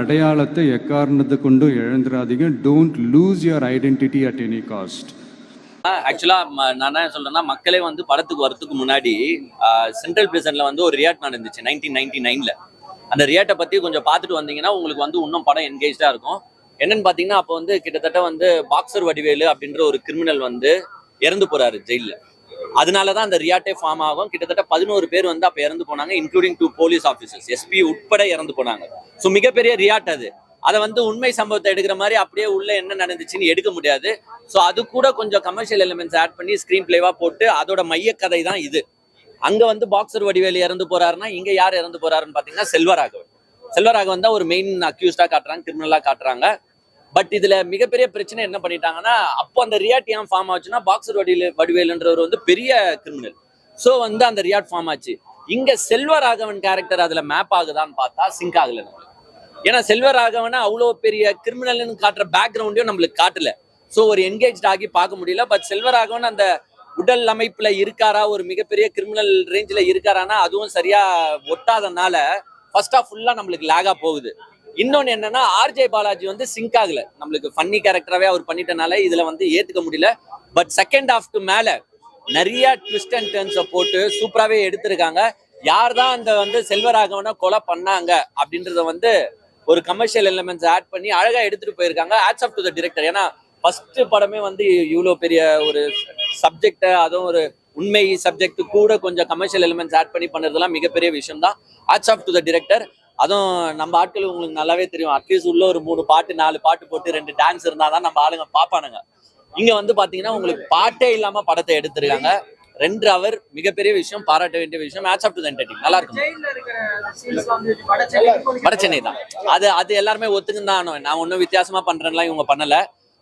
அடையாளத்தை எக்காரணத்தை கொண்டு இழந்துடாதீங்க. Don't lose your identity at any cost. ஆக்சுவலா நான் என்ன சொல்றேன்னா, மக்களே வந்து படத்துக்கு வரதுக்கு முன்னாடி சென்ட்ரல் பிரிசன்ல வந்து ஒரு ரியாட் நடந்துச்சு 1999ல. அந்த ரியாட்டை பத்தி கொஞ்சம் பார்த்துட்டு வந்தீங்கன்னா உங்களுக்கு வந்து இன்னும் படம் என்கேஜா இருக்கும். என்னன்னு பாத்தீங்கன்னா, அப்போ வந்து கிட்டத்தட்ட வந்து பாக்ஸர் வடிவேலு அப்படின்ற ஒரு கிரிமினல் வந்து இறந்து போறாரு ஜெயில. அதனாலதான் அந்த ரியாட்டே ஃபார்ம் ஆகும். கிட்டத்தட்ட 11 பேர் வந்து அப்ப இறந்து போனாங்க, இன்க்ளூடிங் 2 போலீஸ் ஆஃபீஸர்ஸ், எஸ்பி உட்பட இறந்து போனாங்க. ஸோ மிகப்பெரிய ரியாட் அது. அதை வந்து உண்மை சம்பவத்தை எடுக்கிற மாதிரி அப்படியே உள்ள என்ன நடந்துச்சுன்னு எடுக்க முடியாது. ஸோ அது கூட கொஞ்சம் கமர்ஷியல் எலிமெண்ட்ஸ் ஆட் பண்ணி ஸ்கிரீன் பிளேவா போட்டு அதோட மைய கதை தான் இது. அங்க வந்து பாக்ஸர் வடிவேலு இறந்து போறாருன்னா இங்க யார் இறந்து போறாருன்னு பாத்தீங்கன்னா செல்வராகவன். செல்வராகவன் தான் ஒரு மெயின் அக்யூஸ்டா காட்டுறாங்க, கிரிமினலா காட்டுறாங்க. பட் இதுல மிகப்பெரிய பிரச்சனை என்ன பண்ணிட்டாங்கன்னா, அப்போ அந்த ரியாட் ஏன் ஃபார்ம் ஆச்சுன்னா, பாக்ஸர் வடிவேலுன்றவர் வந்து பெரிய கிரிமினல். ஸோ வந்து அந்த ரியாட் ஃபார்ம் ஆச்சு. இங்க செல்வராகவன் கேரக்டர் அதுல மேப் ஆகுதான்னு பார்த்தா சிங்க் ஆகல நம்மளுக்கு. ஏன்னா செல்வராகவனை அவ்வளோ பெரிய கிரிமினல்னு காட்டுற பேக்ரவுண்டையும் நம்மளுக்கு காட்டல. ஸோ ஒரு என்கேஜ் ஆகி பார்க்க முடியல. பட் செல்வராகவன் அந்த உடல் அமைப்புல இருக்காரா, ஒரு மிகப்பெரிய கிரிமினல் ரேஞ்சில் இருக்காரானா அதுவும் சரியா ஒட்டாதனால ஃபர்ஸ்ட் ஆஃப் ஃபுல்லா நம்மளுக்கு லேகா போகுது. இன்னொன்னு என்னன்னா, ஆர்ஜே பாலாஜி வந்து சிங்க் ஆகல. நம்மளுக்கு ஃபன்னி கேரக்டராகவே அவர் பண்ணிட்டனால இதுல வந்து ஏத்துக்க முடியல. பட் செகண்ட் ஹாஃப்க்கு மேல நிறைய ட்விஸ்ட் அண்ட் டர்ன்ஸை போட்டு சூப்பராகவே எடுத்திருக்காங்க. யார் தான் அந்த வந்து செல்வராகவனை கொலை பண்ணாங்க அப்படின்றத வந்து ஒரு கமர்ஷியல் எலிமெண்ட்ஸ் ஆட் பண்ணி அழகா எடுத்துட்டு போயிருக்காங்க. Hats off to the director. ஏன்னா ஃபர்ஸ்ட் படமே வந்து இவ்வளோ பெரிய ஒரு சப்ஜெக்ட், அதுவும் ஒரு உண்மை சப்ஜெக்ட் கூட கொஞ்சம் கமர்ஷியல் எலிமெண்ட்ஸ் ஆட் பண்ணி பண்ணுறதுலாம் மிகப்பெரிய விஷயம் தான். Hats off to the director. அதுவும் நம்ம ஆட்கள் உங்களுக்கு நல்லாவே தெரியும், அட்லீஸ்ட் உள்ள ஒரு 3 பாட்டு 4 பாட்டு போட்டு 2 டான்ஸ் இருந்தாதான் நம்ம ஆளுங்க பார்ப்பானுங்க. இங்க வந்து பாத்தீங்கன்னா உங்களுக்கு பாட்டே இல்லாம படத்தை எடுத்திருக்காங்க. 2 hour மிகப்பெரிய விஷயம், பாராட்ட வேண்டிய விஷயம். Hats off to the entertainer. நல்லா இருக்கும். வடசென்னை தான் அது எல்லாருமே ஒத்துக்குன்னு தான். நான் ஒன்றும் வித்தியாசமா பண்றேன்லாம் இவங்க பண்ணல.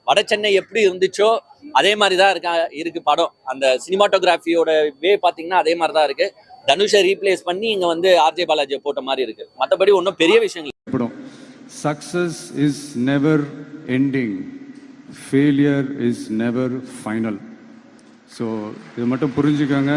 வடசென்னை எப்படி இருந்துச்சோ அதே மாதிரிதான் இருக்கு படம். அந்த சினிமாட்டோகிராஃபியோட வே பாத்தீங்கன்னா அதே மாதிரிதான் இருக்கு. தனுஷை ரீப்ளேஸ் பண்ணி இங்க வந்து ஆர்ஜே பாலாஜியை போட்ட மாதிரி இருக்கு. மற்றபடி ஒன்றும் பெரிய விஷயங்கள். Success is never ending, failure is never final. So இது மட்டும் புரிஞ்சுக்கோங்க.